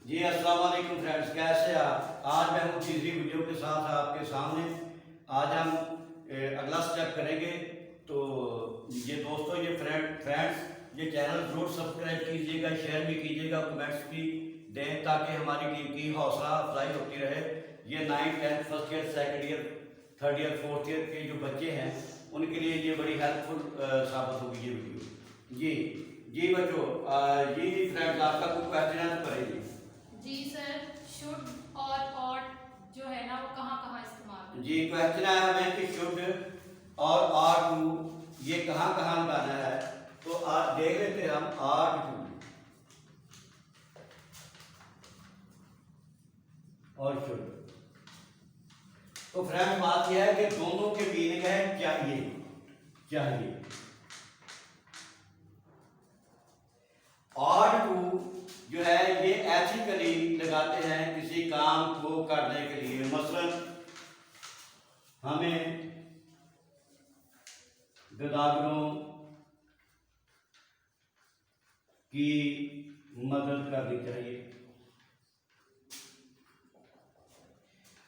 जी अस्सलाम वालेकुम फ्रेंड्स, कैसे आप? आज मैं हूँ तीसरी वीडियो के साथ आपके सामने। आज हम अगला स्टेप करेंगे। तो ये दोस्तों, ये फ्रेंड्स ये चैनल जरूर सब्सक्राइब कीजिएगा, शेयर भी कीजिएगा, कमेंट्स भी दें ताकि हमारी टीम की हौसला अफजाई होती रहे। ये 9th 10th first year, second year, third year, fourth year के जो बच्चे हैं उनके लिए ये बड़ी हेल्पफुल साबित होगी ये वीडियो। जी जी बच्चों, जी फ्रेंड्स, आपका कुछ क्वेश्चन है तो करेंगे। जी सर, शुड और ऑट जो है ना वो कहाँ कहाँ इस्तेमाल होते जी क्वेश्चन है हमें कि शुड और आर टू ये कहाँ कहाँ लगाना है। तो आज देख लेते हैं हम आर टू और शुड। तो फ्रेंड बात यह है कि दोनों के मीनिंग है चाहिए। चाहिए आर टू जो है ये एथिकली लगाते हैं किसी काम को करने के लिए। मसलन हमें गदागरों की मदद करनी चाहिए।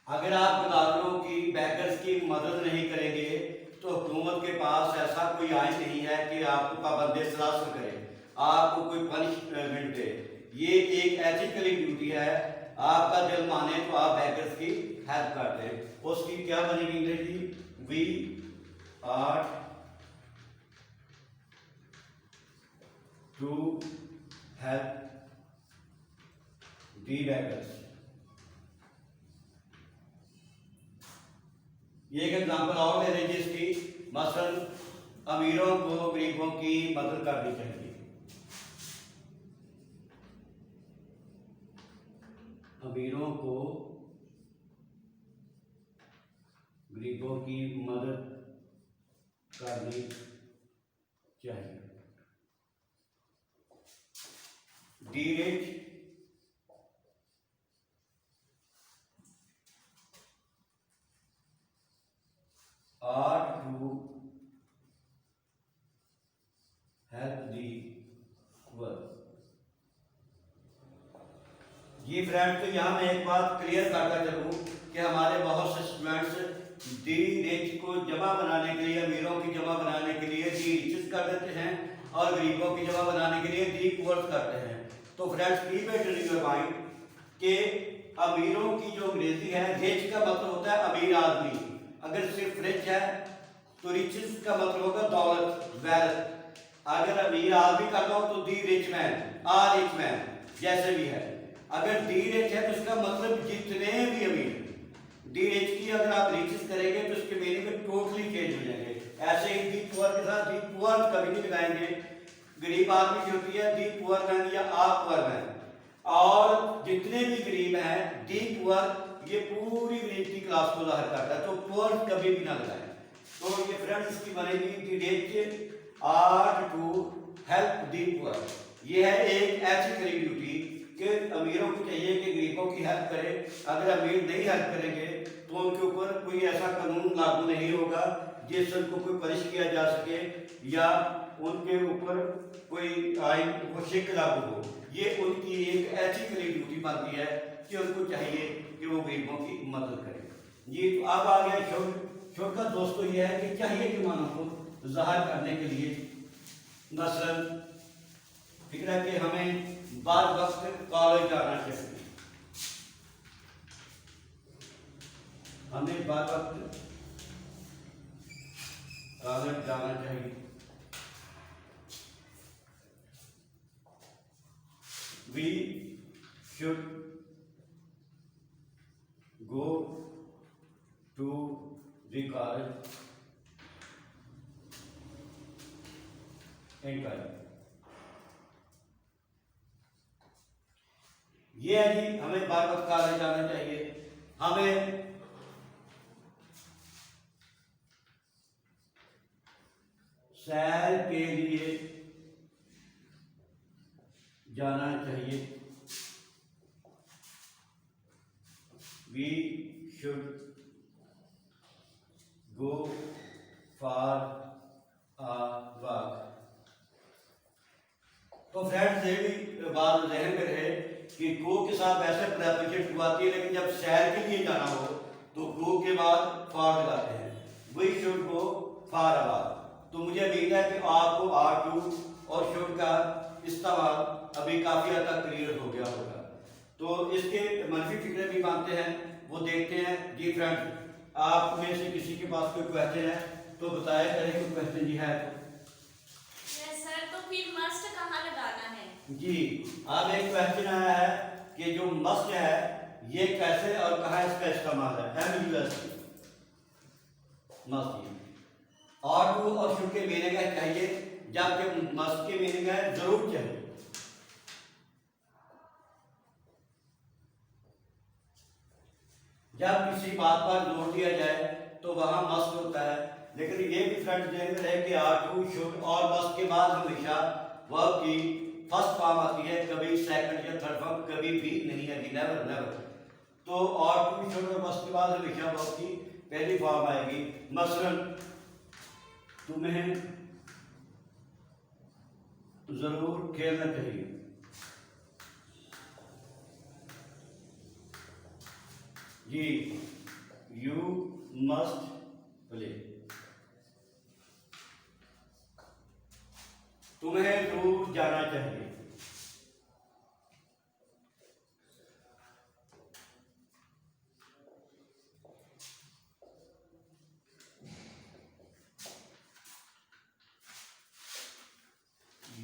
अगर आप गदागरों की, बैगर्स की मदद नहीं करेंगे तो हुकूमत के पास ऐसा कोई आइन नहीं है कि आपको पाबंदे सलासल करे, आपको कोई पनिशमेंट दे। ये एक एथिकली ड्यूटी है। आपका दिल माने तो आप बैगर्स की हेल्प कर दें। उसकी क्या बनेगी अंग्रेजी? We are to help the beggars. ये एक एग्जाम्पल और ले लीजिए इसकी। मसलन अमीरों को गरीबों की मदद करनी चाहिए। अमीरों को गरीबों की मदद करनी चाहिए। The rich are to help the poor. जी फ्रेंड, तो यहाँ मैं एक बात क्लियर करता चलूँ कि हमारे बहुत से स्टूडेंट्स दी रिच को जमा बनाने के लिए, अमीरों की जमा बनाने के लिए दी रिचेस कर देते हैं और गरीबों की जमा बनाने के लिए दी पुअर करते हैं। तो friends, keep it in your mind कि अमीरों की जो अंग्रेजी है, रिच का मतलब होता है अमीर आदमी। अगर सिर्फ रिच है तो रिचेस का मतलब होगा दौलत, वेल्थ। अगर अमीर आदमी कर दो तो दी रिच मैन, आ रिच मैन, जैसे भी है। अगर दी रिच है तो इसका मतलब जितने भी अमीर। दी रिच की अगर आप रिचेस करेंगे तो उसके मीनिंग टोटली चेंज हो जाएंगे। ऐसे ही दी पुअर के साथ दी पुअर कभी नहीं लगाएंगे। गरीब आदमी की होती है दी पुअर मैन या आ पुअर मैन, और जितने भी गरीब हैं दी पुअर, ये पूरी गरीब की क्लास को जाहिर करता है। तो पुअर कभी भी ना लगाएं। तो ये फ्रेंड्स इसकी बनेगी the rich are to help the poor. ये है एक एथिकली ड्यूटी कि अमीरों को चाहिए कि गरीबों की हेल्प करे। अगर अमीर नहीं हेल्प करेंगे तो उनके ऊपर कोई ऐसा कानून लागू नहीं होगा जिससे उनको कोई पनिश किया जा सके या उनके ऊपर कोई आइन को शिक लागू हो। ये उनकी एक एथिकली ड्यूटी बनती है कि उनको चाहिए कि वो गरीबों की मदद करें। ये तो अब आ गया शुड का दोस्तों ये है कि चाहिए के मानों को जाहिर करने के लिए। मसलन फिक्र है कि हमें बाद वक्त कॉलेज जाना चाहिए, हमें बाद वक्त कॉलेज जाना चाहिए। We should go to the college in time. ये है जी, हमें बार बार कॉलेज जाना चाहिए। हमें सैर के लिए जाना चाहिए। We should go for a walk. तो फ्रेंड्स, ये भी बात ज़हन में रहे कि को के साथ वैसे प्रेपोजिशन टू आती है, लेकिन जब शहर के लिए जाना हो तो को के बाद फॉर लगाते हैं। We should go far about. तो मुझे उम्मीद है कि आपको आर टू और शुड का इस्तेमाल अभी काफ़ी हद तक क्लियर हो गया होगा। तो इसके मनफी फिक्रे भी मानते हैं, वो देखते हैं। जी फ्रेंड्स, आप में से किसी के पास कोई क्वेश्चन है तो बताया करें कोई क्वेश्चन जी है तो। सर, तो फिर मस्ट कहाँ लगाना है? जी, अब एक क्वेश्चन आया है कि जो मस्ट है ये कैसे और कहाँ इसका इस्तेमाल है। MUST मस्ट और टू और शुड के मीनिंग है चाहिए, जबकि मस्ट के मीनिंग है जरूर चाहिए। जब किसी बात पर जोर दिया जाए तो वहां मस्ट होता है, लेकिन ये भी फ्रेंड्स ध्यान में रहे कि आर टू शुड और मस्ट के बाद हमेशा वर्ब की फर्स्ट फॉर्म आती है, कभी सेकंड या थर्ड फॉर्म कभी भी नहीं आती, नेवर नेवर। तो और टू शुड और मस्ट के बाद हमेशा वर्ब की पहली फॉर्म आएगी। मसलन तुम्हें जरूर खेलना चाहिए। जी, यू मस्ट प्ले। तुम्हें जरूर जाना चाहिए।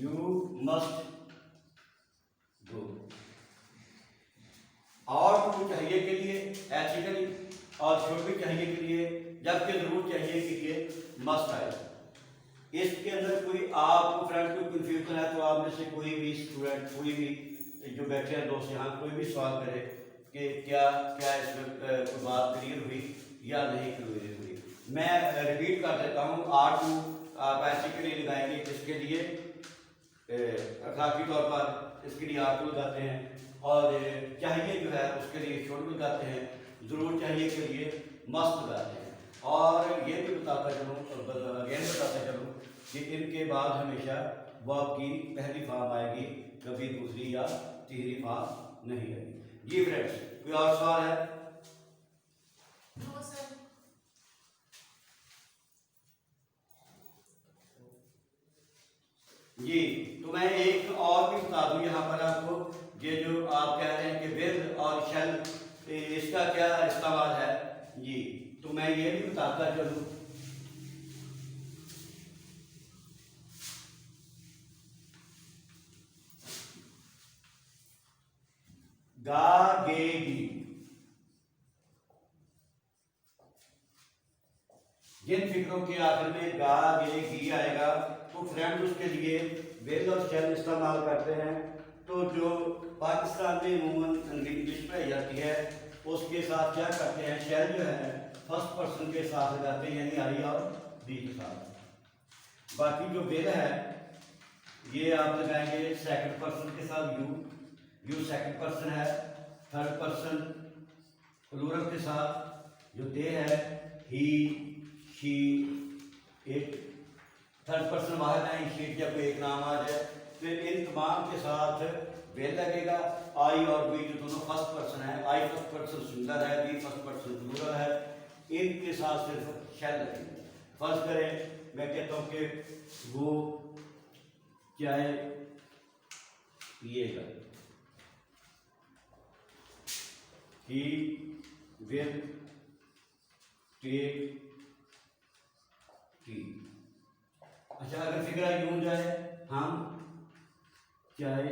You must go. और टू चाहिए के लिए एक्चुअली और शुड भी चाहिए के लिए, जबकि जरूर चाहिए के लिए मस्ट आए। इसके अंदर कोई आपको फ्रेंड कोई कंफ्यूजन है तो आप में से कोई भी स्टूडेंट, कोई भी जो बैठे हैं दोस्त यहाँ, कोई भी सवाल करे कि क्या क्या इसमें कोई बात क्लियर हुई या नहीं क्लियर हुई। मैं रिपीट कर देता हूँ। आर टू आप ऐसे के लिए लगाएंगे, किसके लिए, अखलाकी तौर पर इसके लिए आर टू लगाते हैं, और चाहिए जो है उसके लिए शुड लगाते हैं, जरूर चाहिए के लिए मस्त लगाते हैं। और ये भी बताता चलूँ, अगेन बताता चलूँ कि इनके बाद हमेशा वर्ब की पहली फॉर्म आएगी, कभी दूसरी या तीसरी फॉर्म नहीं आएगी। जी फ्रेंड्स, कोई और सवाल है? No sir. जी, तो मैं एक और भी बता दूं यहाँ पर आपको, ये जो आप कह रहे हैं कि विद और शैल, इसका क्या इस्तेमाल है। जी, तो मैं ये भी बताता चलूं। गागेगी, जिन फिक्रों के आखिर में गागेगी आएगा तो फ्रेंड उसके लिए विद और शैल इस्तेमाल करते हैं। तो जो पाकिस्तान में अमूमन इंग्लिश पढ़ाई जाती है उसके साथ क्या करते हैं, शैल जो है फर्स्ट पर्सन के साथ लगाते हैं, यानी आई और बी के साथ। बाकी जो विद है ये आप लगाएंगे सेकंड पर्सन के साथ, यू सेकंड पर्सन है, थर्ड पर्सन प्लूरल के साथ जो दे है, ही शी इट। थर्ड पर्सन वाहिद है, शीट जब एक नाम आ जाए फिर इन तमाम के साथ वेल लगेगा। आई और बी जो दोनों फर्स्ट पर्सन है, आई फर्स्ट पर्सन सिंगुलर है, बी फर्स्ट पर्सन प्लूरल है, इनके साथ सिर्फ शैल लगेगा। फर्ज करें मैं कहता हूँ कि वो चाय पिएगा, he will take tea। अच्छा, अगर फिक्रा यूं जाए, हम चाय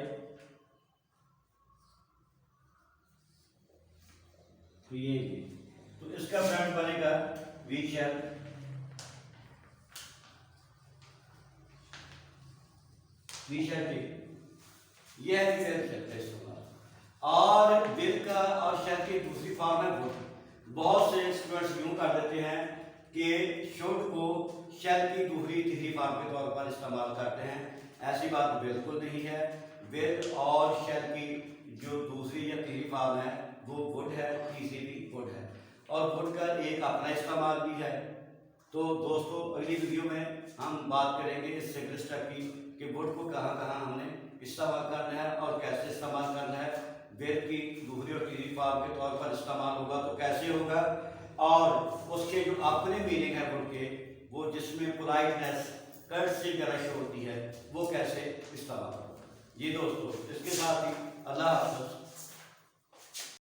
पिएंगे, तो इसका फ्रेंड बनेगा वी शैल टेक। यह है फिर शब्द इस्तेमाल। और विल का और शैल की दूसरी फॉर्म है वुड। बहुत से स्टूडेंट्स यूं कर देते हैं कि शुड को शैल की दूसरी तीसरी फॉर्म के तौर पर इस्तेमाल करते हैं। ऐसी बात बिल्कुल नहीं है। विल और शैल की जो दूसरी या तीसरी फॉर्म है वो वुड है, तीसरी भी वुड है, और वुड का एक अपना इस्तेमाल भी है। तो दोस्तों, अगली वीडियो में हम बात करेंगे इस सिंगल स्टेप की कि वुड को कहाँ कहाँ हमने इस्तेमाल करना है और कैसे इस्तेमाल करना है। जवाब के तौर पर इस्तेमाल होगा तो कैसे होगा, और उसके जो अपने मीनिंग है उनके, वो जिसमें पोलाइटनेस कर्टसी वगैरह होती है, वो कैसे इस्तेमाल होगा। जी दोस्तों, इसके साथ ही अल्लाह हाफ़िज़।